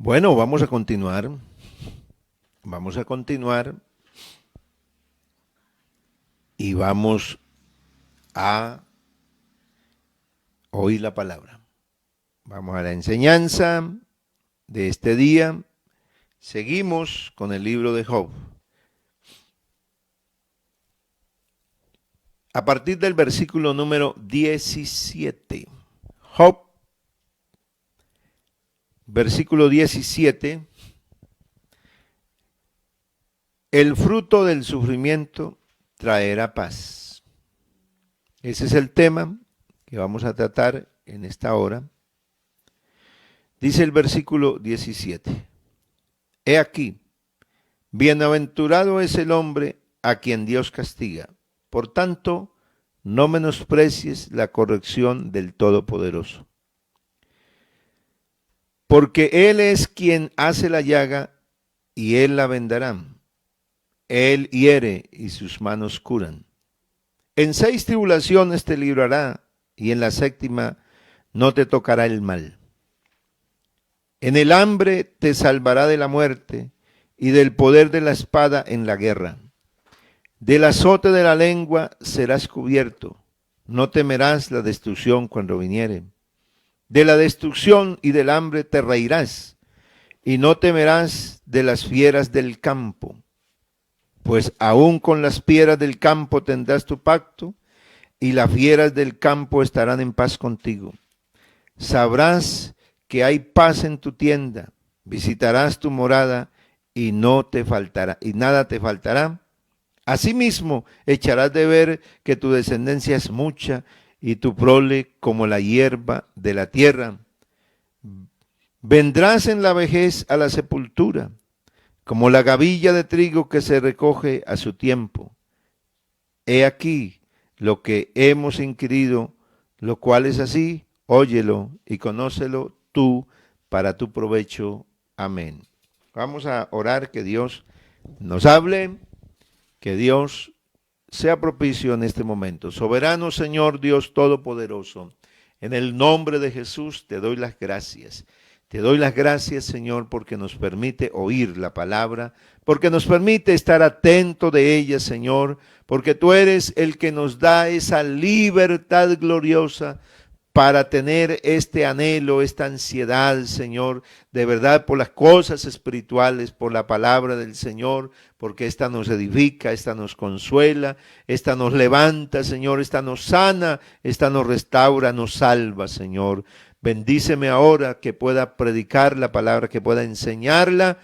Bueno, vamos a continuar. Vamos a continuar y vamos a oír la palabra. Vamos a la enseñanza de este día. Seguimos con el libro de Job. A partir del versículo número 17. Job, versículo 17. El fruto del sufrimiento traerá paz. Ese es el tema que vamos a tratar en esta hora. Dice el versículo 17. He aquí, bienaventurado es el hombre a quien Dios castiga. Por tanto, no menosprecies la corrección del Todopoderoso. Porque Él es quien hace la llaga y Él la vendará. Él hiere y sus manos curan. En 6 tribulaciones te librará y en la 7ª no te tocará el mal. En el hambre te salvará de la muerte y del poder de la espada en la guerra. Del azote de la lengua serás cubierto. No temerás la destrucción cuando viniere. De la destrucción y del hambre te reirás y no temerás de las fieras del campo. Pues aún con las fieras del campo tendrás tu pacto y las fieras del campo estarán en paz contigo. Sabrás que hay paz en tu tienda, visitarás tu morada y no te faltará, y nada te faltará. Asimismo, echarás de ver que tu descendencia es mucha y tu prole como la hierba de la tierra. Vendrás en la vejez a la sepultura, como la gavilla de trigo que se recoge a su tiempo. He aquí lo que hemos inquirido, lo cual es así, óyelo y conócelo tú para tu provecho. Amén. Vamos a orar que Dios nos hable, que Dios sea propicio en este momento. Soberano Señor Dios Todopoderoso, en el nombre de Jesús te doy las gracias. Te doy las gracias, Señor, porque nos permite oír la palabra, porque nos permite estar atento de ella, Señor, porque tú eres el que nos da esa libertad gloriosa para tener este anhelo, esta ansiedad, Señor, de verdad por las cosas espirituales, por la palabra del Señor, porque esta nos edifica, esta nos consuela, esta nos levanta, Señor, esta nos sana, esta nos restaura, nos salva, Señor. Bendíceme ahora que pueda predicar la palabra, que pueda enseñarla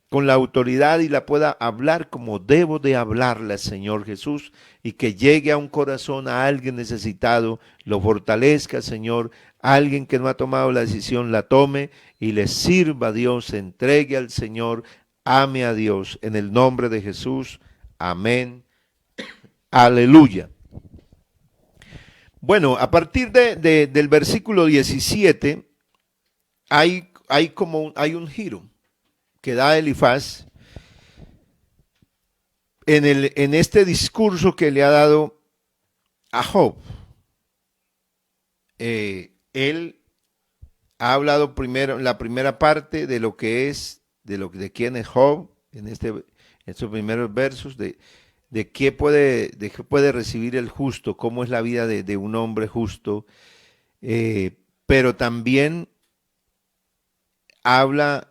con la autoridad y la pueda hablar como debo de hablarla, Señor Jesús, y que llegue a un corazón, a alguien necesitado, lo fortalezca, Señor, a alguien que no ha tomado la decisión, la tome y le sirva a Dios, se entregue al Señor, ame a Dios, en el nombre de Jesús, amén, aleluya. Bueno, a partir del versículo 17 hay un giro que da Elifaz en este discurso que le ha dado a Job. Él ha hablado primero en la primera parte de lo que es, de quién es Job, en estos primeros versos, de qué puede recibir el justo, cómo es la vida de un hombre justo, pero también habla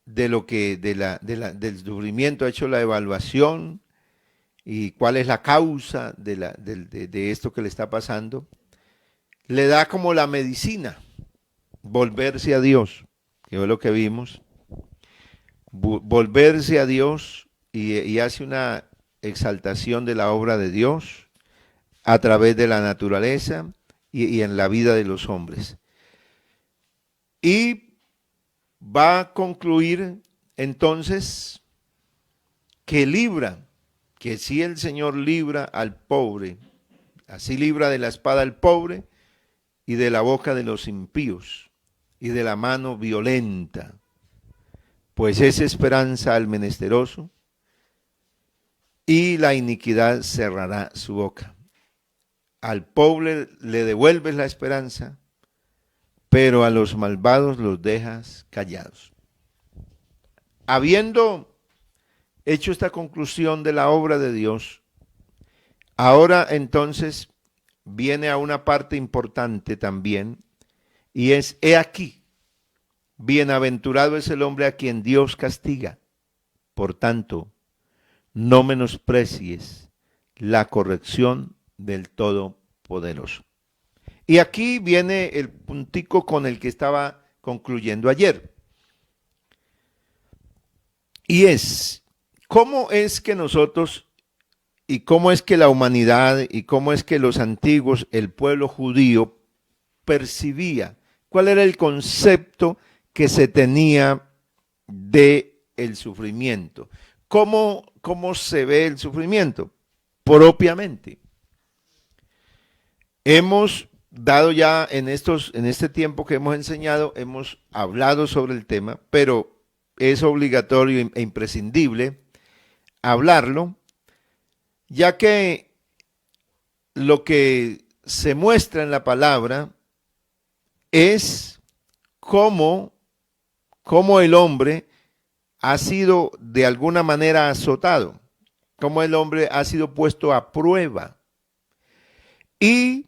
de lo que del sufrimiento, ha hecho la evaluación y cuál es la causa de esto que le está pasando. Le da como la medicina, volverse a Dios, que es lo que vimos, volverse a Dios y hace una exaltación de la obra de Dios a través de la naturaleza y en la vida de los hombres. Y va a concluir entonces que si el Señor libra al pobre, así libra de la espada al pobre y de la boca de los impíos y de la mano violenta, pues es esperanza al menesteroso y la iniquidad cerrará su boca. Al pobre le devuelves la esperanza, pero a los malvados los dejas callados. habiendo hecho esta conclusión de la obra de Dios, ahora entonces viene a una parte importante también, y es, he aquí, bienaventurado es el hombre a quien Dios castiga. Por tanto, no menosprecies la corrección del Todopoderoso. Y aquí viene el puntico con el que estaba concluyendo ayer. Y es, ¿cómo es que nosotros y cómo es que la humanidad y cómo es que los antiguos, el pueblo judío, percibía? ¿Cuál era el concepto que se tenía de el sufrimiento? ¿Cómo se ve el sufrimiento? Propiamente. Hemos dado ya en este tiempo que hemos enseñado, hemos hablado sobre el tema, pero es obligatorio e imprescindible hablarlo, ya que lo que se muestra en la palabra es cómo el hombre ha sido de alguna manera azotado, cómo el hombre ha sido puesto a prueba. Y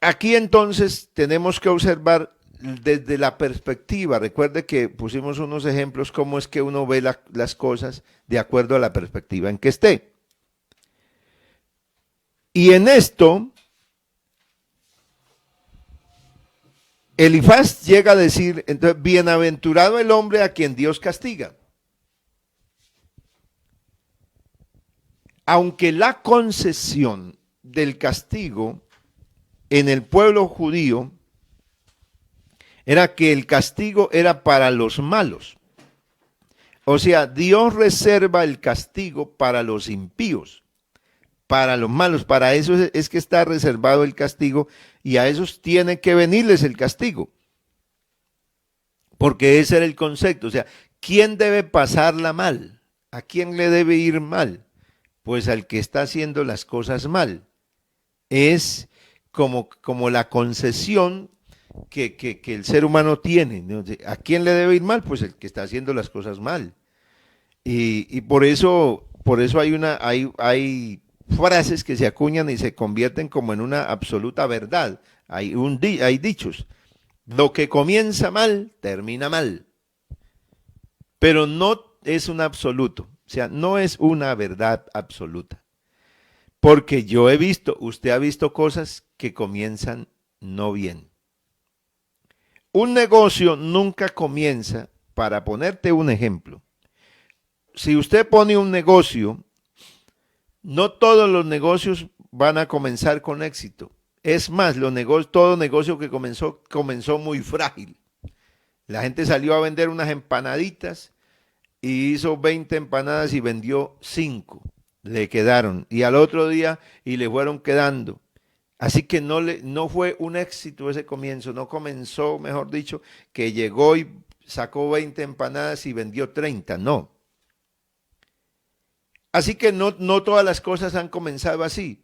aquí entonces tenemos que observar desde la perspectiva. Recuerde que pusimos unos ejemplos cómo es que uno ve las cosas de acuerdo a la perspectiva en que esté. Y en esto, Elifaz llega a decir, entonces, bienaventurado el hombre a quien Dios castiga. Aunque la concesión del castigo en el pueblo judío era que el castigo era para los malos. O sea, Dios reserva el castigo para los impíos, para los malos. Para eso es que está reservado el castigo y a esos tiene que venirles el castigo. Porque ese era el concepto. O sea, ¿quién debe pasarla mal? ¿A quién le debe ir mal? Pues al que está haciendo las cosas mal. Es como la concesión que el ser humano tiene, ¿no? ¿A quién le debe ir mal? Pues el que está haciendo las cosas mal. Y por eso hay frases que se acuñan y se convierten como en una absoluta verdad. Hay dichos. Lo que comienza mal, termina mal. Pero no es un absoluto. O sea, no es una verdad absoluta. Porque yo he visto, usted ha visto cosas que comienzan no bien. Un negocio nunca comienza, para ponerte un ejemplo. Si usted pone un negocio, no todos los negocios van a comenzar con éxito. Es más, todo negocio que comenzó muy frágil. La gente salió a vender unas empanaditas y hizo 20 empanadas y vendió 5. Le quedaron. Y al otro día y le fueron quedando. Así que no fue un éxito ese comienzo. No comenzó, mejor dicho, que llegó y sacó 20 empanadas y vendió 30. No. Así que no todas las cosas han comenzado así.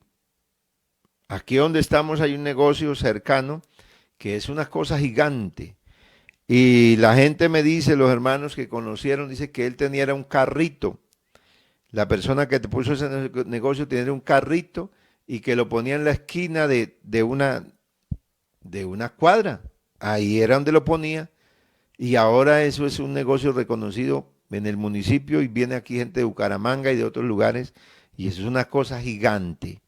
Aquí donde estamos hay un negocio cercano que es una cosa gigante. Y la gente me dice, los hermanos que conocieron, dice que él tenía un carrito. La persona que te puso ese negocio tenía un carrito y que lo ponía en la esquina de una cuadra. Ahí era donde lo ponía. Y ahora eso es un negocio reconocido en el municipio y viene aquí gente de Bucaramanga y de otros lugares. Y eso es una cosa gigante.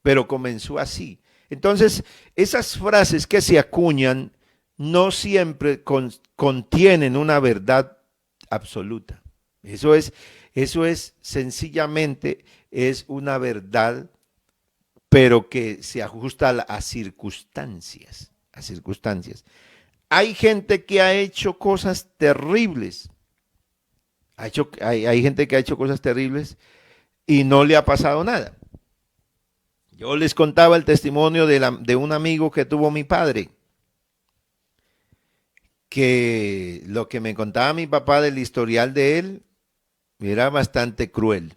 Pero comenzó así. Entonces, esas frases que se acuñan no siempre contienen una verdad absoluta. Eso es sencillamente, es una verdad, pero que se ajusta a circunstancias, Hay gente que ha hecho cosas terribles. Hay gente que ha hecho cosas terribles y no le ha pasado nada. Yo les contaba el testimonio de un amigo que tuvo mi padre, que lo que me contaba mi papá del historial de él era bastante cruel.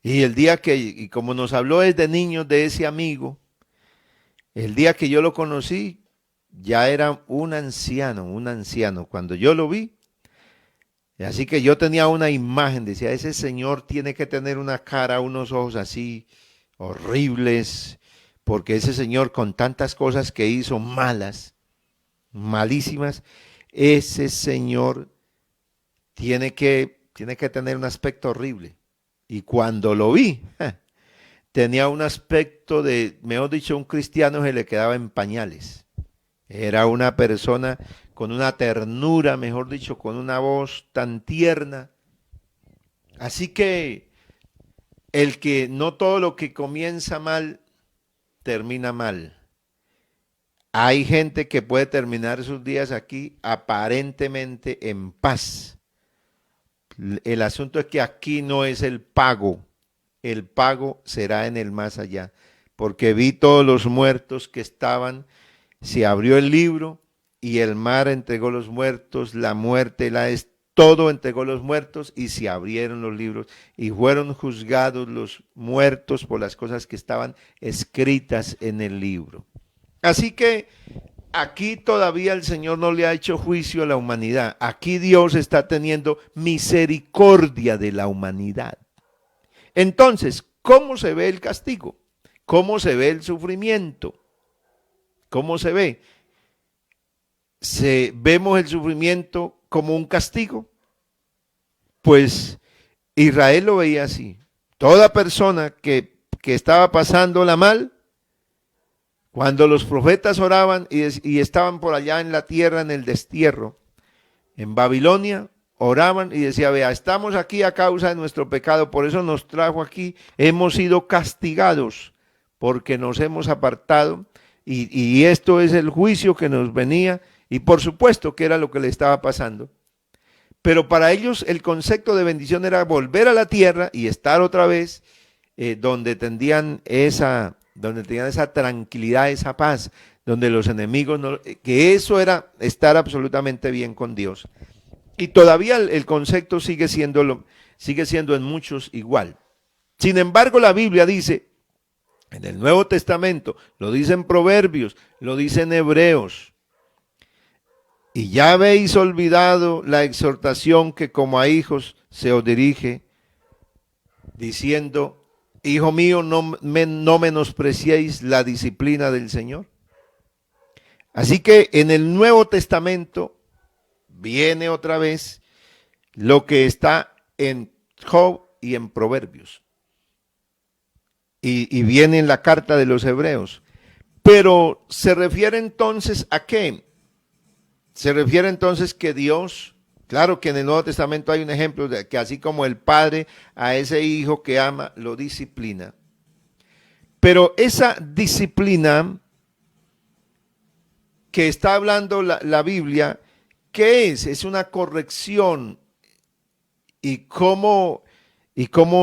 Y y como nos habló desde niños de ese amigo, el día que yo lo conocí, ya era un anciano. Cuando yo lo vi, Así que yo tenía una imagen, decía, ese señor tiene que tener una cara, unos ojos así horribles, porque ese señor con tantas cosas que hizo malas, malísimas, ese señor tiene que tener un aspecto horrible. Y cuando lo vi, tenía un aspecto de, mejor dicho, un cristiano que le quedaba en pañales. Era una persona con una ternura, mejor dicho, con una voz tan tierna. Así que el que no todo lo que comienza mal, termina mal. Hay gente que puede terminar sus días aquí aparentemente en paz. El asunto es que aquí no es el pago será en el más allá, porque vi todos los muertos que estaban, se abrió el libro y el mar entregó los muertos, la muerte, todo entregó los muertos y se abrieron los libros y fueron juzgados los muertos por las cosas que estaban escritas en el libro. Así que aquí todavía el Señor no le ha hecho juicio a la humanidad. Aquí Dios está teniendo misericordia de la humanidad. Entonces, ¿cómo se ve el castigo? ¿Cómo se ve el sufrimiento? ¿Cómo se ve? ¿Vemos el sufrimiento como un castigo? Pues Israel lo veía así. Toda persona que estaba pasándola mal, cuando los profetas oraban y estaban por allá en la tierra, en el destierro, en Babilonia, oraban y decía, vea, estamos aquí a causa de nuestro pecado, por eso nos trajo aquí, hemos sido castigados porque nos hemos apartado y esto es el juicio que nos venía y por supuesto que era lo que le estaba pasando. Pero para ellos el concepto de bendición era volver a la tierra y estar otra vez donde tenían esa tranquilidad, esa paz, donde los enemigos, que eso era estar absolutamente bien con Dios. Y todavía el concepto sigue siendo en muchos igual. Sin embargo, la Biblia dice, en el Nuevo Testamento, lo dice en Proverbios, lo dice en Hebreos, y ya habéis olvidado la exhortación que como a hijos se os dirige, diciendo, hijo mío, no menospreciéis la disciplina del Señor. Así que en el Nuevo Testamento viene otra vez lo que está en Job y en Proverbios. Y viene en la carta de los Hebreos. Pero se refiere entonces a qué? Se refiere entonces que Dios, claro que en el Nuevo Testamento hay un ejemplo de que así como el padre a ese hijo que ama, lo disciplina. Pero esa disciplina que está hablando la Biblia, ¿qué es? Es una corrección. ¿Y cómo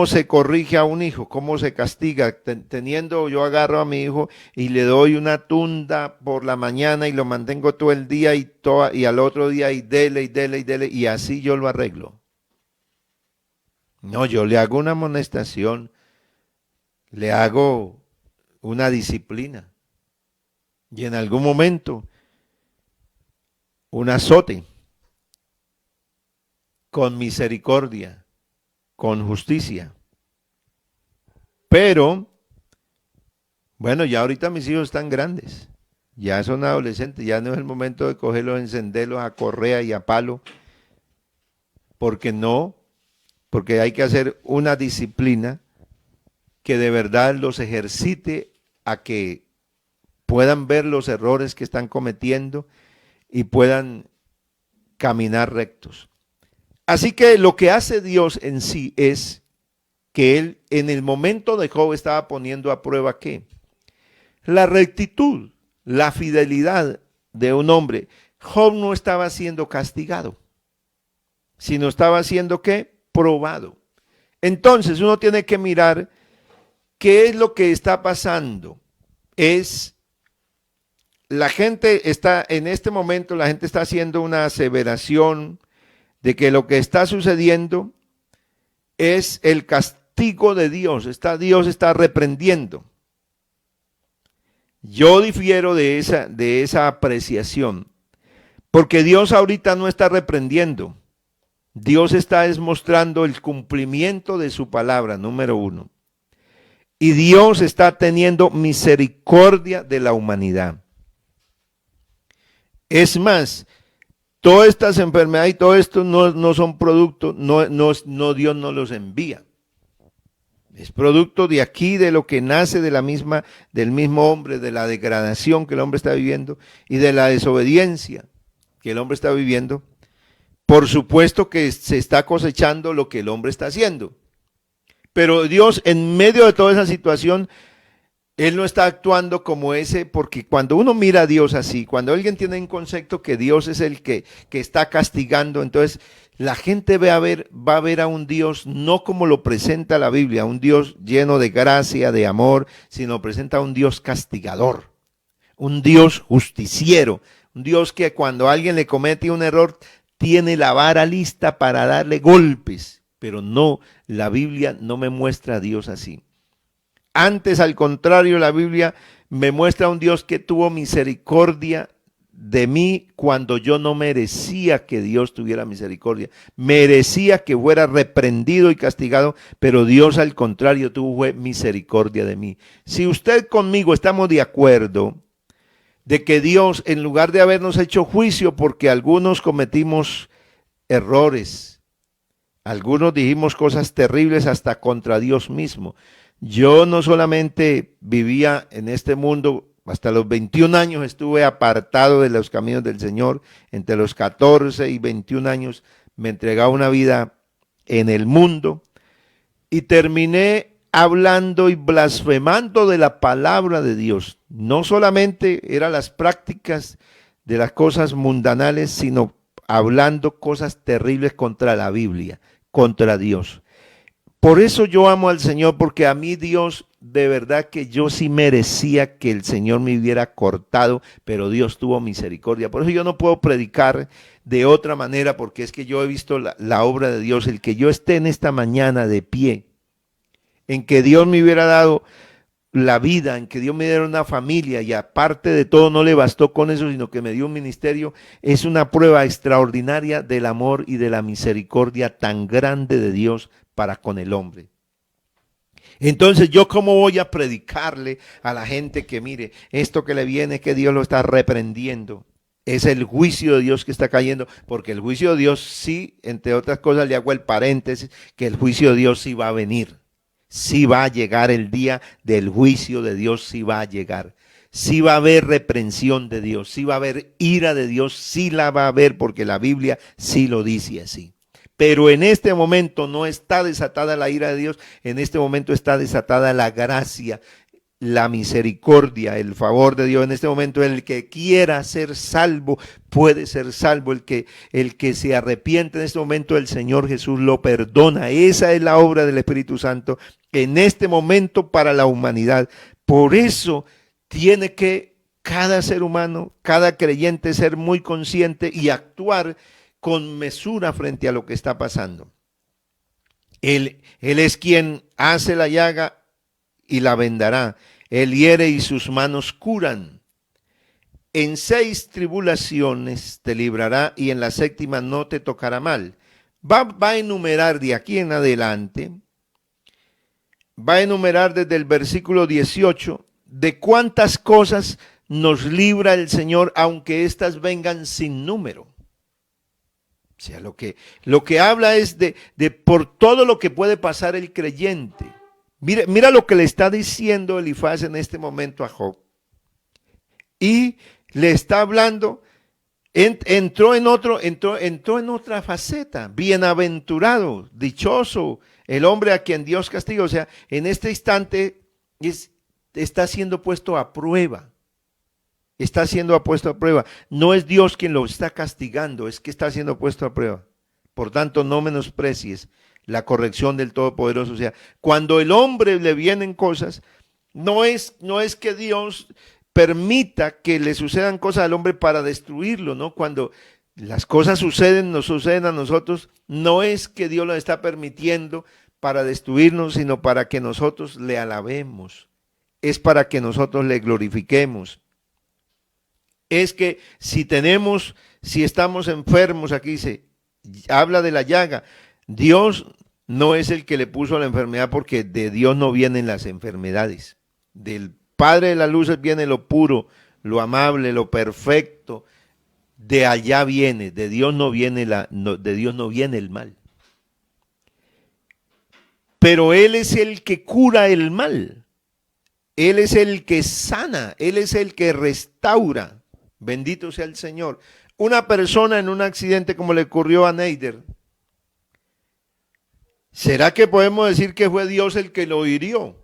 se corrige a un hijo? ¿Cómo se castiga? Yo agarro a mi hijo y le doy una tunda por la mañana y lo mantengo todo el día y al otro día y dele y así yo lo arreglo. No, yo le hago una amonestación, le hago una disciplina y en algún momento un azote con misericordia, con justicia. Pero, bueno, ya ahorita mis hijos están grandes, ya son adolescentes, ya no es el momento de cogerlos, encenderlos a correa y a palo, porque hay que hacer una disciplina que de verdad los ejercite a que puedan ver los errores que están cometiendo y puedan caminar rectos. Así que lo que hace Dios en sí es que Él en el momento de Job estaba poniendo a prueba ¿qué? La rectitud, la fidelidad de un hombre. Job no estaba siendo castigado, sino estaba siendo ¿qué? Probado. Entonces uno tiene que mirar qué es lo que está pasando. La gente está, en este momento la gente está haciendo una aseveración de que lo que está sucediendo es el castigo de Dios. Dios está reprendiendo. Yo difiero de esa apreciación, porque Dios ahorita no está reprendiendo. Dios está mostrando el cumplimiento de su palabra, número uno. Y Dios está teniendo misericordia de la humanidad. Es más, todas estas enfermedades y todo esto no son productos, Dios no los envía. Es producto de aquí, de lo que nace del mismo hombre, de la degradación que el hombre está viviendo y de la desobediencia que el hombre está viviendo. Por supuesto que se está cosechando lo que el hombre está haciendo. Pero Dios, en medio de toda esa situación, Él no está actuando como ese, porque cuando uno mira a Dios así, cuando alguien tiene un concepto que Dios es el que está castigando, entonces la gente va a ver a un Dios no como lo presenta la Biblia, un Dios lleno de gracia, de amor, sino presenta a un Dios castigador, un Dios justiciero, un Dios que cuando alguien le comete un error, tiene la vara lista para darle golpes, pero no, la Biblia no me muestra a Dios así. Antes, al contrario, la Biblia me muestra a un Dios que tuvo misericordia de mí cuando yo no merecía que Dios tuviera misericordia. Merecía que fuera reprendido y castigado, pero Dios al contrario tuvo misericordia de mí. Si usted conmigo estamos de acuerdo de que Dios, en lugar de habernos hecho juicio porque algunos cometimos errores, algunos dijimos cosas terribles hasta contra Dios mismo. Yo no solamente vivía en este mundo, hasta los 21 años estuve apartado de los caminos del Señor, entre los 14 y 21 años me entregaba una vida en el mundo y terminé hablando y blasfemando de la palabra de Dios. No solamente eran las prácticas de las cosas mundanales, sino hablando cosas terribles contra la Biblia, contra Dios. Por eso yo amo al Señor, porque a mí Dios, de verdad que yo sí merecía que el Señor me hubiera cortado, pero Dios tuvo misericordia. Por eso yo no puedo predicar de otra manera, porque es que yo he visto la obra de Dios. El que yo esté en esta mañana de pie, en que Dios me hubiera dado la vida, en que Dios me diera una familia y aparte de todo no le bastó con eso, sino que me dio un ministerio, es una prueba extraordinaria del amor y de la misericordia tan grande de Dios para con el hombre. Entonces, ¿yo cómo voy a predicarle a la gente que mire, esto que le viene, que Dios lo está reprendiendo? Es el juicio de Dios que está cayendo, porque el juicio de Dios sí, entre otras cosas, le hago el paréntesis, que el juicio de Dios sí va a venir. Sí va a llegar el día del juicio de Dios, sí va a llegar. Sí va a haber reprensión de Dios, sí va a haber ira de Dios, sí la va a haber, porque la Biblia sí lo dice así. Pero en este momento no está desatada la ira de Dios, en este momento está desatada la gracia, la misericordia, el favor de Dios. En este momento el que quiera ser salvo puede ser salvo. El que se arrepiente en este momento, el Señor Jesús lo perdona. Esa es la obra del Espíritu Santo en este momento para la humanidad. Por eso tiene que cada ser humano, cada creyente ser muy consciente y actuar con mesura frente a lo que está pasando. Él es quien hace la llaga y la vendará. Él hiere y sus manos curan. En 6 tribulaciones te librará y en la 7ª no te tocará mal. Va a enumerar de aquí en adelante, va a enumerar desde el versículo 18 de cuántas cosas nos libra el Señor, aunque éstas vengan sin número. O sea, lo que habla es de por todo lo que puede pasar el creyente. Mira lo que le está diciendo Elifaz en este momento a Job. Y le está hablando, entró en otra faceta. Bienaventurado, dichoso, el hombre a quien Dios castiga. O sea, en este instante está siendo puesto a prueba. Está siendo puesto a prueba. No es Dios quien lo está castigando, es que está siendo puesto a prueba. Por tanto, no menosprecies la corrección del Todopoderoso. O sea, cuando el hombre le vienen cosas, no es que Dios permita que le sucedan cosas al hombre para destruirlo, ¿no? Cuando las cosas nos suceden a nosotros, no es que Dios lo está permitiendo para destruirnos, sino para que nosotros le alabemos. Es para que nosotros le glorifiquemos. Es que si estamos enfermos, aquí dice, habla de la llaga. Dios no es el que le puso la enfermedad, porque de Dios no vienen las enfermedades. Del Padre de las luces viene lo puro, lo amable, lo perfecto. De allá viene, de Dios no viene de Dios no viene el mal. Pero Él es el que cura el mal. Él es el que sana, Él es el que restaura. Bendito sea el Señor. Una persona en un accidente como le ocurrió a Neider, ¿será que podemos decir que fue Dios el que lo hirió?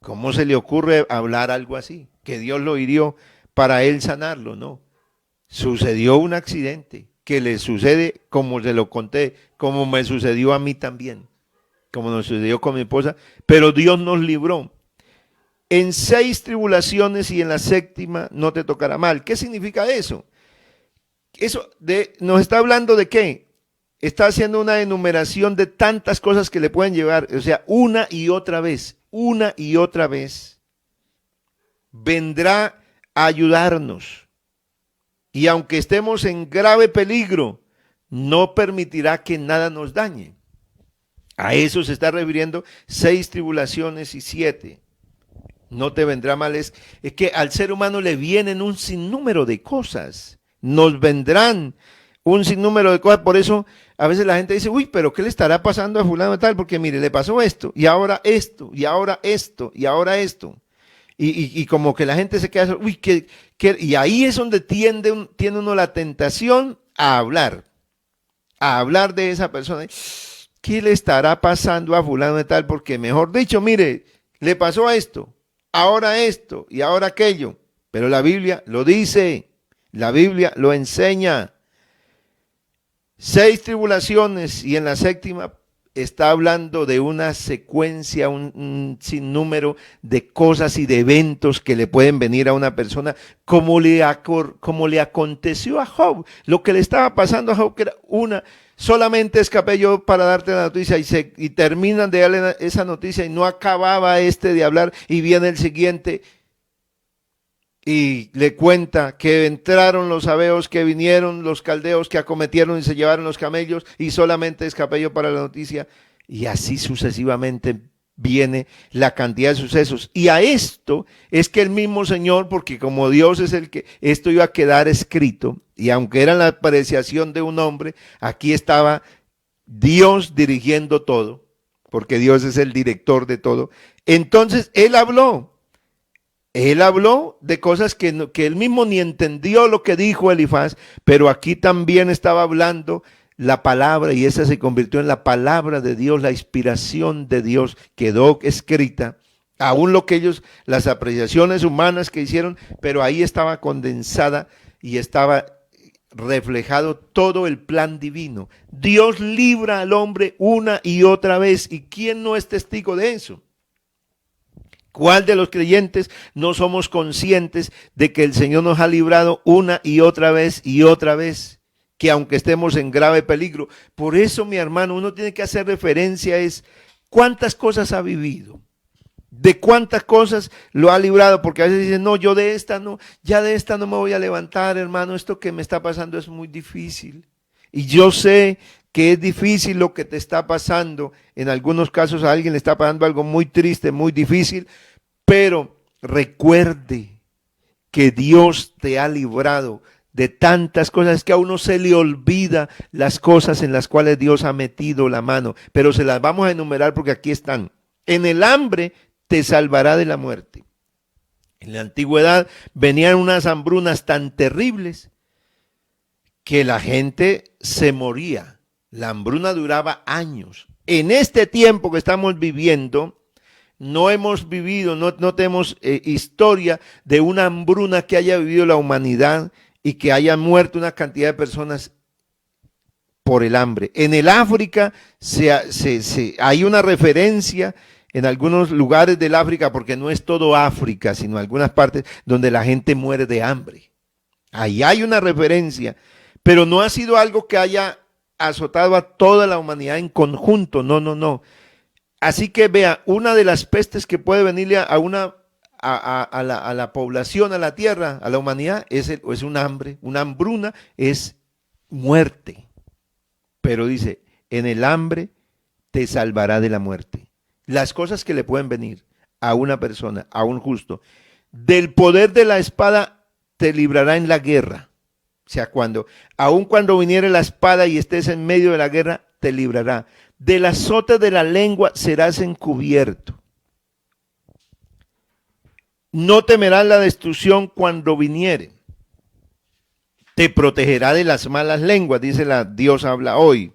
¿Cómo se le ocurre hablar algo así? Que Dios lo hirió para él sanarlo, no. Sucedió un accidente que le sucede, como se lo conté, como me sucedió a mí también, como nos sucedió con mi esposa, pero Dios nos libró. En 6 tribulaciones y en la 7ª no te tocará mal. ¿Qué significa eso? Nos está hablando de qué. Está haciendo una enumeración de tantas cosas que le pueden llevar. O sea, una y otra vez vendrá a ayudarnos. Y aunque estemos en grave peligro, no permitirá que nada nos dañe. A eso se está refiriendo 6 tribulaciones y 7. No te vendrá mal. Es que al ser humano le vienen un sinnúmero de cosas. Nos vendrán un sinnúmero de cosas. Por eso a veces la gente dice, uy, pero ¿qué le estará pasando a fulano de tal? Porque mire, le pasó esto, y ahora esto, y ahora esto, y ahora esto. Y como que la gente se queda, uy, y ahí es donde tiene uno la tentación a hablar de esa persona. ¿Qué le estará pasando a fulano de tal? Porque mejor dicho, mire, le pasó esto y ahora aquello. Pero la Biblia lo dice, la Biblia lo enseña. 6 tribulaciones y en la 7ª está hablando de una secuencia, un sinnúmero de cosas y de eventos que le pueden venir a una persona, como le aconteció a Job. Lo que le estaba pasando a Job, que era solamente escapé yo para darte la noticia, y terminan de darle esa noticia y no acababa de hablar, y viene el siguiente y le cuenta que entraron los sabeos, que vinieron los caldeos, que acometieron y se llevaron los camellos, y solamente escapé yo para la noticia. Y así sucesivamente viene la cantidad de sucesos. Y a esto es que el mismo Señor, porque como Dios es el que, esto iba a quedar escrito, y aunque era la apreciación de un hombre, aquí estaba Dios dirigiendo todo, porque Dios es el director de todo. Entonces Él habló de cosas que él mismo ni entendió lo que dijo Elifaz, pero aquí también estaba hablando la palabra, y esa se convirtió en la palabra de Dios, la inspiración de Dios quedó escrita, aún las apreciaciones humanas que hicieron, pero ahí estaba condensada y estaba reflejado todo el plan divino. Dios libra al hombre una y otra vez, ¿y quién no es testigo de eso? ¿Cuál de los creyentes no somos conscientes de que el Señor nos ha librado una y otra vez, que aunque estemos en grave peligro? Por eso, mi hermano, uno tiene que hacer referencia es cuántas cosas ha vivido, de cuántas cosas lo ha librado, porque a veces dicen, no, yo de esta no me voy a levantar, hermano, esto que me está pasando es muy difícil. Y yo sé que es difícil lo que te está pasando. En algunos casos a alguien le está pasando algo muy triste, muy difícil, pero recuerde que Dios te ha librado de tantas cosas que a uno se le olvida las cosas en las cuales Dios ha metido la mano, pero se las vamos a enumerar porque aquí están. En el hambre te salvará de la muerte. En la antigüedad venían unas hambrunas tan terribles que la gente se moría. La hambruna duraba años. En este tiempo que estamos viviendo, no hemos vivido, no tenemos historia de una hambruna que haya vivido la humanidad y que haya muerto una cantidad de personas por el hambre. En el África hay una referencia en algunos lugares del África, porque no es todo África, sino algunas partes donde la gente muere de hambre. Ahí hay una referencia, pero no ha sido algo que haya azotado a toda la humanidad en conjunto, no. Así que vea, una de las pestes que puede venirle a la población, a la tierra, a la humanidad, es un hambre, una hambruna, es muerte. pero dice, en el hambre te salvará de la muerte. Las cosas que le pueden venir a una persona, a un justo, del poder de la espada te librará en la guerra. O sea, aun cuando viniere la espada y estés en medio de la guerra, te librará. Del azote de la lengua serás encubierto. No temerás la destrucción cuando viniere. Te protegerá de las malas lenguas, dice Dios habla hoy.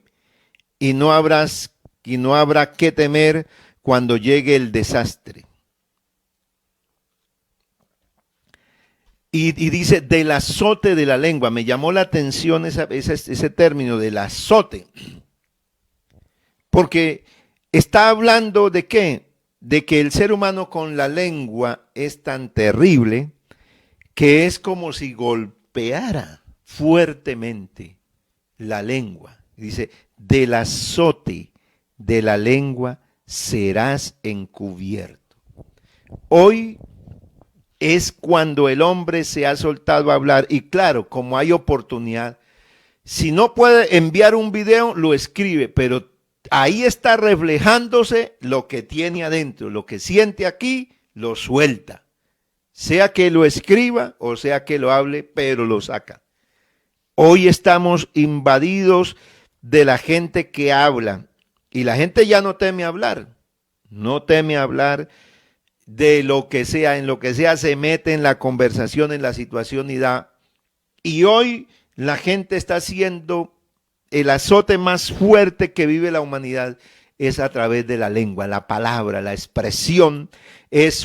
Y no habrá que temer cuando llegue el desastre. Y dice del azote de la lengua. Me llamó la atención ese término del azote. Porque está hablando de qué? De que el ser humano con la lengua es tan terrible que es como si golpeara fuertemente la lengua. Dice, del azote de la lengua serás encubierto. Hoy es cuando el hombre se ha soltado a hablar y claro, como hay oportunidad, si no puede enviar un video, lo escribe, pero ahí está reflejándose lo que tiene adentro, lo que siente aquí, lo suelta. Sea que lo escriba o sea que lo hable, pero lo saca. Hoy estamos invadidos de la gente que habla y la gente ya no teme hablar, no teme hablar de lo que sea, en lo que sea se mete en la conversación, en la situación y da. Y hoy la gente está haciendo el azote más fuerte que vive la humanidad es a través de la lengua, la palabra, la expresión, es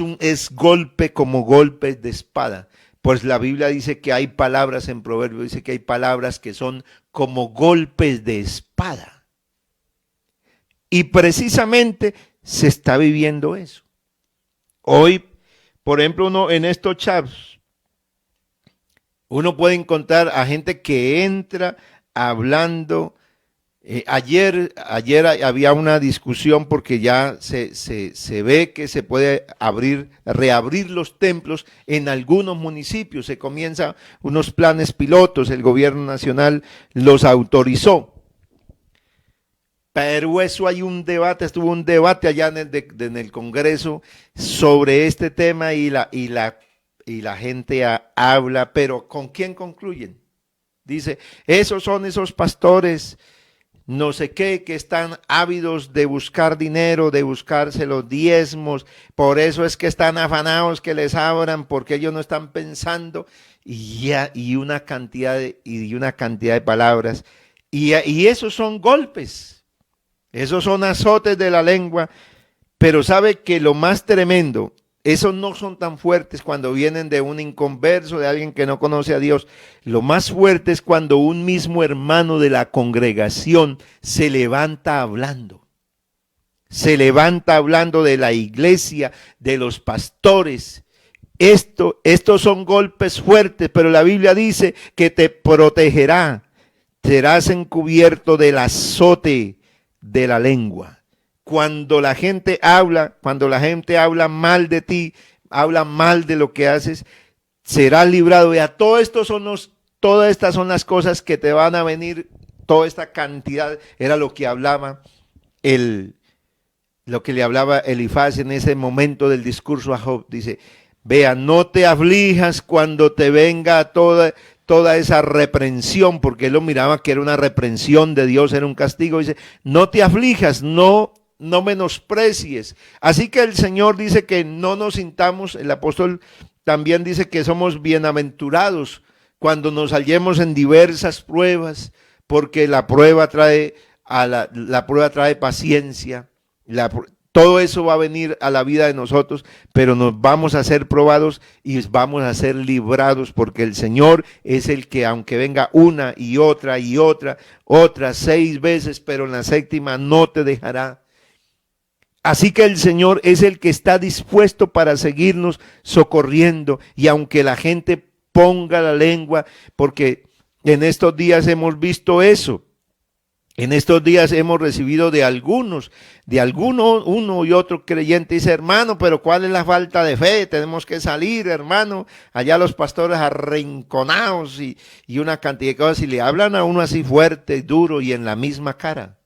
golpe como golpes de espada. Pues la Biblia dice que hay palabras en Proverbios, dice que hay palabras que son como golpes de espada. Y precisamente se está viviendo eso. Hoy, por ejemplo, uno en estos chats, uno puede encontrar a gente que entra hablando. Ayer había una discusión porque ya se ve que se puede reabrir los templos en algunos municipios. Se comienzan unos planes pilotos, el gobierno nacional los autorizó. Pero eso estuvo un debate allá en el Congreso sobre este tema y la gente habla, pero ¿con quién concluyen? Dice, esos son esos pastores, no sé qué, que están ávidos de buscar dinero, de buscarse los diezmos, por eso es que están afanados que les abran, porque ellos no están pensando, y una cantidad de palabras, y esos son golpes. Esos son azotes de la lengua, pero sabe que lo más tremendo, esos no son tan fuertes cuando vienen de un inconverso, de alguien que no conoce a Dios. Lo más fuerte es cuando un mismo hermano de la congregación se levanta hablando. Se levanta hablando de la iglesia, de los pastores. Estos son golpes fuertes, pero la Biblia dice que te protegerá. Serás encubierto del azote de la lengua. Cuando la gente habla mal de ti, habla mal de lo que haces, serás librado. Todas estas son las cosas que te van a venir, toda esta cantidad, era lo que hablaba lo que le hablaba Elifaz en ese momento del discurso a Job. Dice, vea, no te aflijas cuando te venga toda esa reprensión, porque él lo miraba que era una reprensión de Dios, era un castigo. Dice, no te aflijas, no menosprecies. Así que el Señor dice que no nos sintamos, el apóstol también dice que somos bienaventurados cuando nos hallemos en diversas pruebas, porque la prueba trae paciencia. Todo eso va a venir a la vida de nosotros, pero nos vamos a ser probados y vamos a ser librados, porque el Señor es el que, aunque venga una y otra, otras 6 veces, pero en la 7ª no te dejará. Así que el Señor es el que está dispuesto para seguirnos socorriendo, y aunque la gente ponga la lengua, porque en estos días hemos visto eso, En estos días hemos recibido de algunos, uno y otro creyente dice, hermano, pero ¿cuál es la falta de fe? Tenemos que salir, hermano. Allá los pastores arrinconados y una cantidad de cosas y le hablan a uno así fuerte, duro y en la misma cara.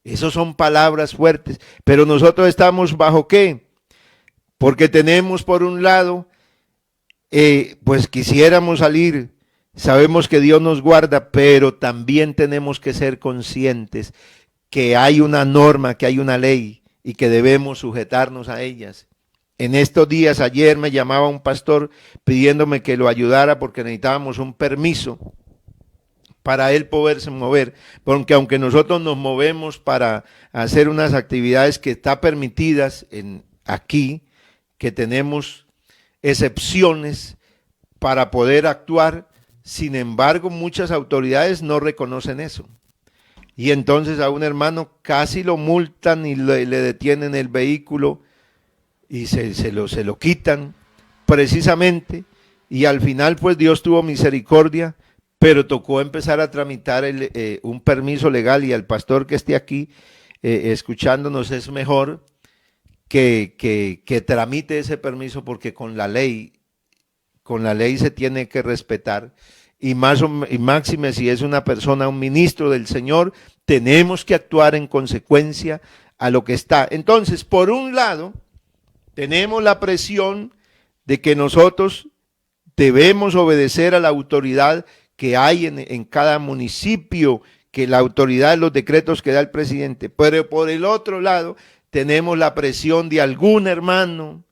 Esas son palabras fuertes, pero nosotros estamos bajo ¿qué? Porque tenemos por un lado, pues quisiéramos salir. Sabemos que Dios nos guarda, pero también tenemos que ser conscientes que hay una norma, que hay una ley y que debemos sujetarnos a ellas. En estos días, ayer me llamaba un pastor pidiéndome que lo ayudara porque necesitábamos un permiso para él poderse mover, porque aunque nosotros nos movemos para hacer unas actividades que están permitidas aquí, que tenemos excepciones para poder actuar, sin embargo, muchas autoridades no reconocen eso. Y entonces a un hermano casi lo multan y le detienen el vehículo y se lo quitan precisamente. Y al final pues Dios tuvo misericordia, pero tocó empezar a tramitar un permiso legal y al pastor que esté aquí escuchándonos es mejor que tramite ese permiso porque con la ley se tiene que respetar y máxime si es una persona, un ministro del Señor, tenemos que actuar en consecuencia a lo que está. Entonces, por un lado, tenemos la presión de que nosotros debemos obedecer a la autoridad que hay en cada municipio, que la autoridad, los decretos que da el presidente. Pero por el otro lado, tenemos la presión de algún hermano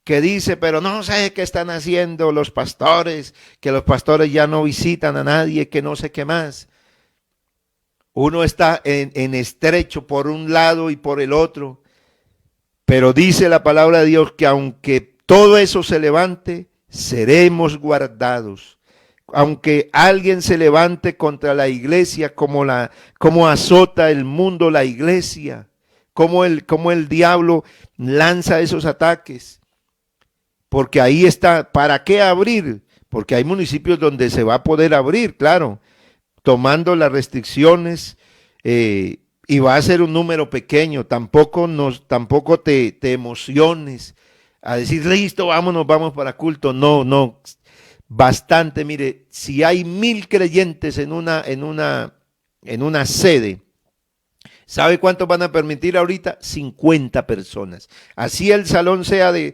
que dice, pero no sé qué están haciendo los pastores, que los pastores ya no visitan a nadie, que no sé qué más. Uno está en estrecho por un lado y por el otro, pero dice la palabra de Dios que aunque todo eso se levante, seremos guardados. Aunque alguien se levante contra la iglesia, como azota el mundo la iglesia, como el diablo lanza esos ataques. Porque ahí está, ¿para qué abrir? Porque hay municipios donde se va a poder abrir, claro, tomando las restricciones y va a ser un número pequeño. Tampoco te emociones a decir, listo, vamos para culto. No, bastante. Mire, si hay 1000 creyentes en una sede, ¿sabe cuántos van a permitir ahorita? 50 personas. Así el salón sea de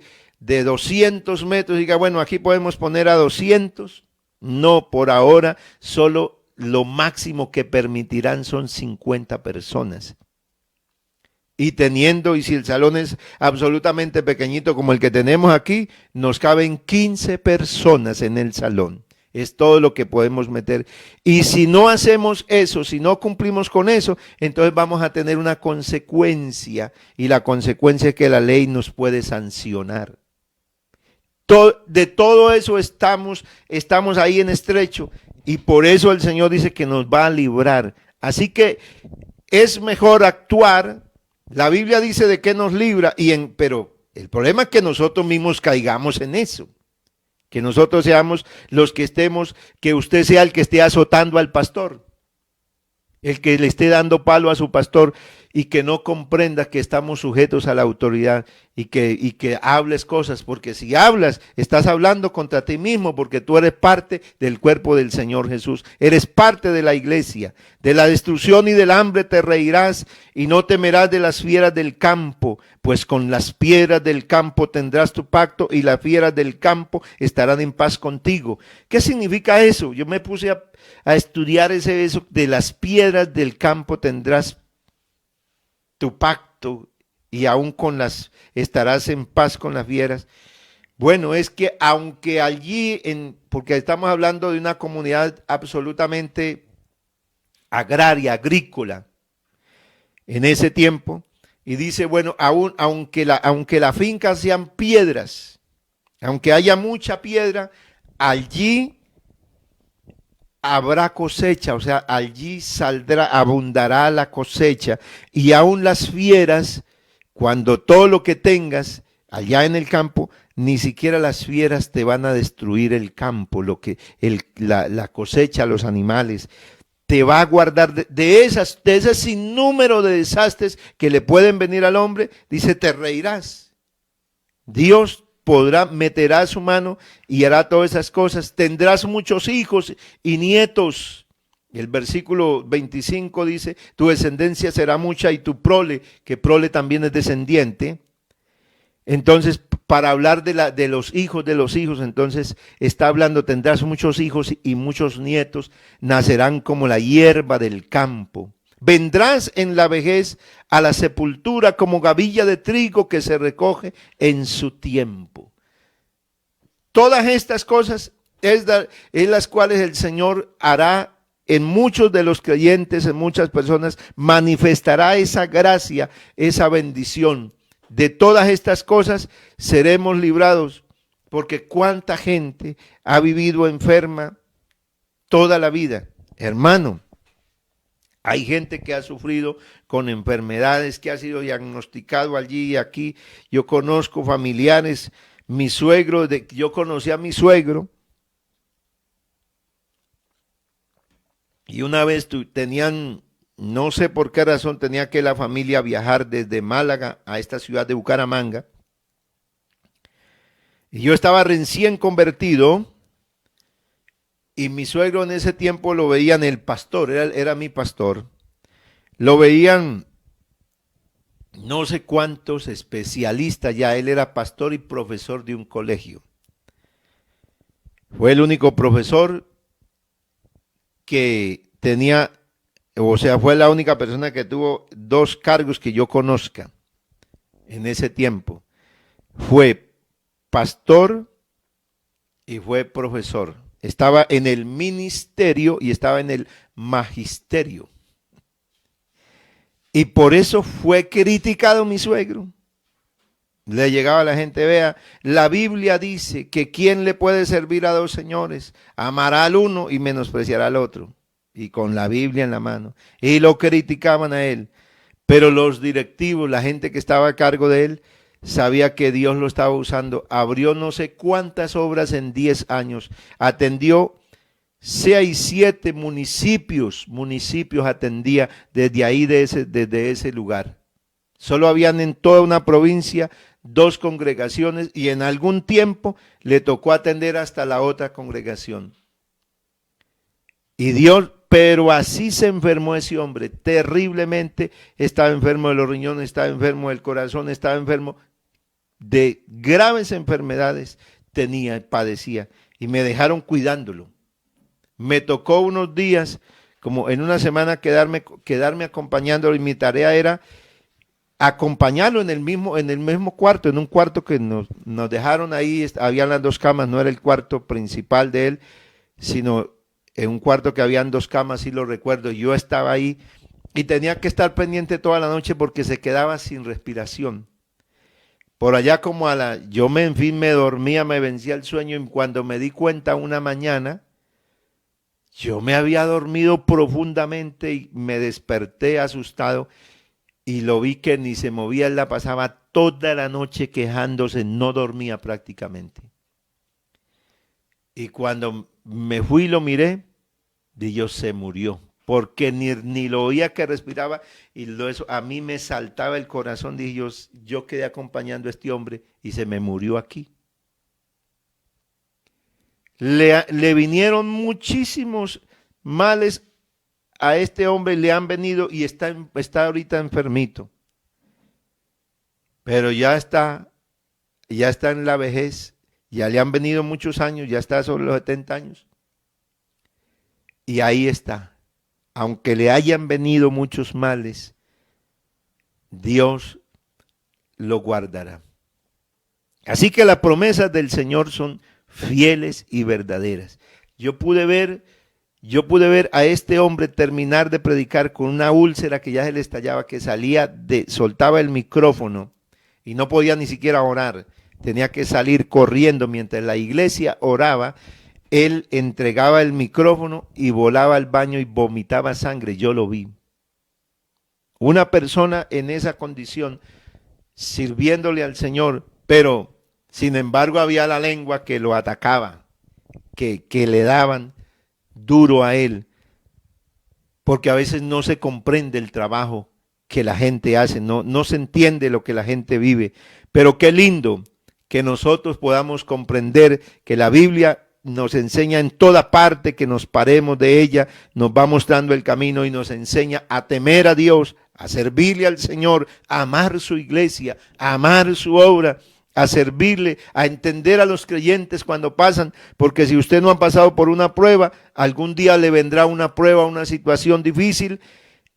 200 metros, diga, bueno, aquí podemos poner a 200. No, por ahora, solo lo máximo que permitirán son 50 personas. Y si el salón es absolutamente pequeñito como el que tenemos aquí, nos caben 15 personas en el salón. Es todo lo que podemos meter. Y si no hacemos eso, si no cumplimos con eso, entonces vamos a tener una consecuencia. Y la consecuencia es que la ley nos puede sancionar. De todo eso estamos ahí en estrecho y por eso el Señor dice que nos va a librar. Así que es mejor actuar. La Biblia dice de qué nos libra, pero el problema es que nosotros mismos caigamos en eso. Que nosotros seamos los que que usted sea el que esté azotando al pastor, el que le esté dando palo a su pastor y que no comprenda que estamos sujetos a la autoridad y que hables cosas, porque si hablas, estás hablando contra ti mismo, porque tú eres parte del cuerpo del Señor Jesús, eres parte de la iglesia. De la destrucción y del hambre te reirás y no temerás de las fieras del campo, pues con las piedras del campo tendrás tu pacto y las fieras del campo estarán en paz contigo. ¿Qué significa eso? Yo me puse a estudiar eso de las piedras del campo tendrás tu pacto y aún estarás en paz con las fieras. Bueno, es que aunque allí, porque estamos hablando de una comunidad absolutamente agraria, agrícola, en ese tiempo, y dice, bueno, aunque la finca sean piedras, aunque haya mucha piedra, allí habrá cosecha, o sea, allí abundará la cosecha, y aún las fieras, cuando todo lo que tengas allá en el campo, ni siquiera las fieras te van a destruir el campo, la cosecha, los animales, te va a guardar de ese sinnúmero de desastres que le pueden venir al hombre. Dice, te reirás. Dios meterá su mano y hará todas esas cosas. Tendrás muchos hijos y nietos. El versículo 25 dice, tu descendencia será mucha y tu prole, que prole también es descendiente. Entonces, para hablar de los hijos, entonces está hablando, tendrás muchos hijos y muchos nietos, nacerán como la hierba del campo. Vendrás en la vejez a la sepultura como gavilla de trigo que se recoge en su tiempo. Todas estas cosas es las cuales el Señor hará en muchos de los creyentes, en muchas personas, manifestará esa gracia, esa bendición. De todas estas cosas seremos librados, porque cuánta gente ha vivido enferma toda la vida. Hermano, hay gente que ha sufrido con enfermedades, que ha sido diagnosticado allí y aquí. Yo conozco familiares, yo conocí a mi suegro, y una vez tenían, no sé por qué razón, tenía que la familia viajar desde Málaga a esta ciudad de Bucaramanga. Y yo estaba recién convertido, y mi suegro en ese tiempo lo veían el pastor, era mi pastor. Lo veían no sé cuántos especialistas ya, él era pastor y profesor de un colegio. Fue el único profesor que tenía, o sea, fue la única persona que tuvo 2 cargos que yo conozca en ese tiempo. Fue pastor y fue profesor. Estaba en el ministerio y estaba en el magisterio. Y por eso fue criticado mi suegro. Le llegaba a la gente, vea, la Biblia dice que ¿quién le puede servir a 2 señores? Amará al uno y menospreciará al otro. Y con la Biblia en la mano. Y lo criticaban a él. Pero los directivos, la gente que estaba a cargo de él, sabía que Dios lo estaba usando. Abrió no sé cuántas obras en 10 años. Atendió 6, 7 municipios atendía desde ahí, desde ese lugar. Solo habían en toda una provincia 2 congregaciones y en algún tiempo le tocó atender hasta la otra congregación. Y Dios, pero así se enfermó ese hombre, terriblemente. Estaba enfermo de los riñones, estaba enfermo del corazón, estaba enfermo de graves enfermedades, padecía. Y me dejaron cuidándolo. Me tocó unos días, como en una semana, quedarme acompañándolo, y mi tarea era acompañarlo en el mismo cuarto, en un cuarto que nos dejaron ahí. Habían las 2 camas, no era el cuarto principal de él, sino en un cuarto que habían 2 camas, sí lo recuerdo. Yo estaba ahí y tenía que estar pendiente toda la noche porque se quedaba sin respiración. Por allá como en fin, me dormía, me vencía el sueño, y cuando me di cuenta una mañana, yo me había dormido profundamente y me desperté asustado y lo vi que ni se movía. Él la pasaba toda la noche quejándose, no dormía prácticamente. Y cuando me fui y lo miré, Dios se murió, porque ni lo oía que respiraba, y eso a mí me saltaba el corazón. Dije yo quedé acompañando a este hombre y se me murió aquí. Le vinieron muchísimos males a este hombre, le han venido, y está ahorita enfermito. Pero ya está en la vejez, ya le han venido muchos años, ya está sobre los 70 años. Y ahí está. Aunque le hayan venido muchos males, Dios lo guardará. Así que las promesas del Señor son fieles y verdaderas. Yo pude ver a este hombre terminar de predicar con una úlcera que ya se le estallaba, que soltaba el micrófono y no podía ni siquiera orar. Tenía que salir corriendo mientras la iglesia oraba. Él entregaba el micrófono y volaba al baño y vomitaba sangre. Yo lo vi. Una persona en esa condición, sirviéndole al Señor, pero sin embargo había la lengua que lo atacaba, que le daban duro a él. porque a veces no se comprende el trabajo que la gente hace, no se entiende lo que la gente vive. Pero qué lindo que nosotros podamos comprender que la Biblia nos enseña en toda parte, que nos paremos de ella, nos va mostrando el camino y nos enseña a temer a Dios, a servirle al Señor, a amar su iglesia, a amar su obra, a servirle, a entender a los creyentes cuando pasan, porque si usted no ha pasado por una prueba, algún día le vendrá una prueba, una situación difícil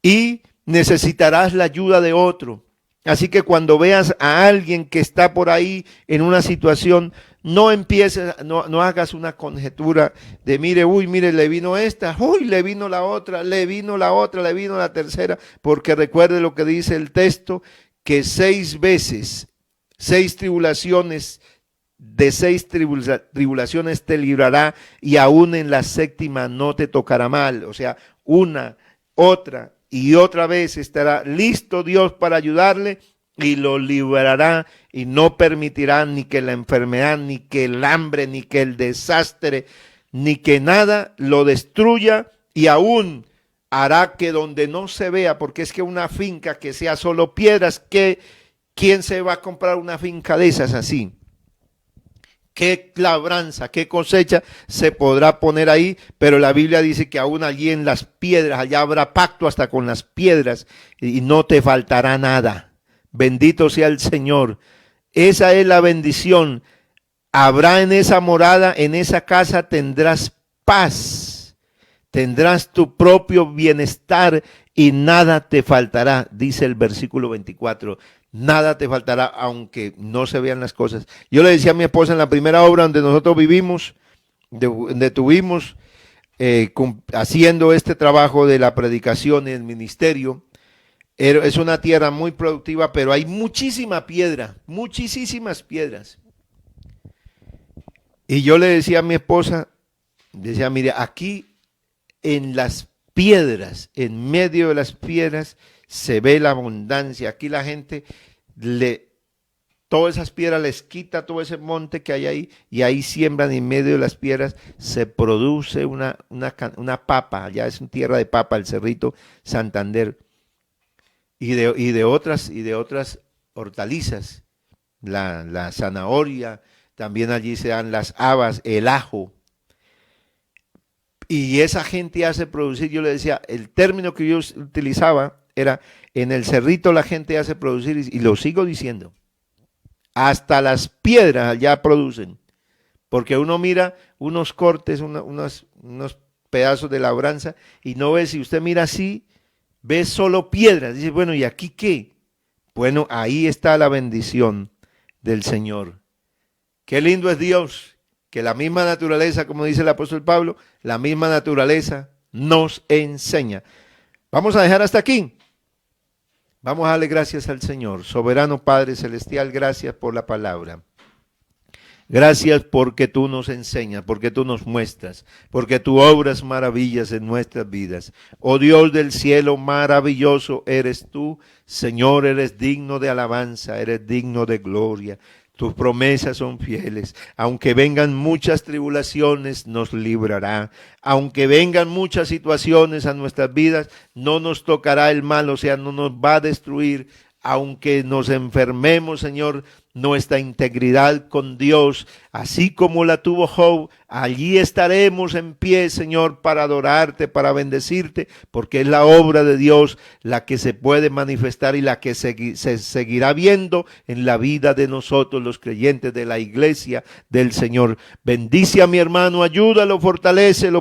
y necesitarás la ayuda de otro. Así que cuando veas a alguien que está por ahí en una situación, no empieces, no hagas una conjetura de mire, le vino esta, uy, le vino la otra, le vino la otra, le vino la tercera, porque recuerde lo que dice el texto, que 6 veces, 6 tribulaciones, de 6 tribulaciones te librará y aún en la 7ª no te tocará mal. O sea, una, otra y otra vez estará listo Dios para ayudarle y lo librará y no permitirá ni que la enfermedad, ni que el hambre, ni que el desastre, ni que nada lo destruya, y aún hará que donde no se vea, porque es que una finca que sea solo piedras, ¿quién se va a comprar una finca de esas así? ¿Qué labranza, qué cosecha se podrá poner ahí? Pero la Biblia dice que aún allí en las piedras, allá habrá pacto hasta con las piedras y no te faltará nada. Bendito sea el Señor. Esa es la bendición. Habrá en esa morada, en esa casa tendrás paz. Tendrás tu propio bienestar y nada te faltará, dice el versículo 24. Nada te faltará, aunque no se vean las cosas. Yo le decía a mi esposa en la primera obra donde nosotros vivimos, donde tuvimos haciendo este trabajo de la predicación y el ministerio, es una tierra muy productiva, pero hay muchísima piedra, muchísimas piedras. Y yo le decía a mi esposa, decía, mire, aquí en las piedras, en medio de las piedras, se ve la abundancia. Aquí la gente todas esas piedras les quita todo ese monte que hay ahí y ahí siembran en medio de las piedras, se produce una papa, allá es una tierra de papa, el Cerrito Santander, y de otras hortalizas, la zanahoria, también allí se dan las habas, el ajo. Y esa gente hace producir, yo le decía, el término que yo utilizaba era, en el Cerrito la gente hace producir, y lo sigo diciendo, hasta las piedras allá producen, porque uno mira unos cortes, unos pedazos de labranza, y no ve, si usted mira así, ve solo piedras, dice, bueno, ¿y aquí qué? Bueno, ahí está la bendición del Señor. Qué lindo es Dios, que la misma naturaleza, como dice el apóstol Pablo, la misma naturaleza nos enseña. Vamos a dejar hasta aquí. Vamos a darle gracias al Señor. Soberano Padre Celestial, gracias por la palabra. Gracias porque tú nos enseñas, porque tú nos muestras, porque tú obras maravillas en nuestras vidas. Oh Dios del cielo, maravilloso eres tú. Señor, eres digno de alabanza, eres digno de gloria. Tus promesas son fieles. Aunque vengan muchas tribulaciones, nos librará. Aunque vengan muchas situaciones a nuestras vidas, no nos tocará el mal, o sea, no nos va a destruir. Aunque nos enfermemos, Señor, nuestra integridad con Dios, así como la tuvo Job, allí estaremos en pie, Señor, para adorarte, para bendecirte, porque es la obra de Dios la que se puede manifestar y la que se seguirá viendo en la vida de nosotros, los creyentes de la iglesia del Señor. Bendice a mi hermano, ayúdalo, fortalécelo.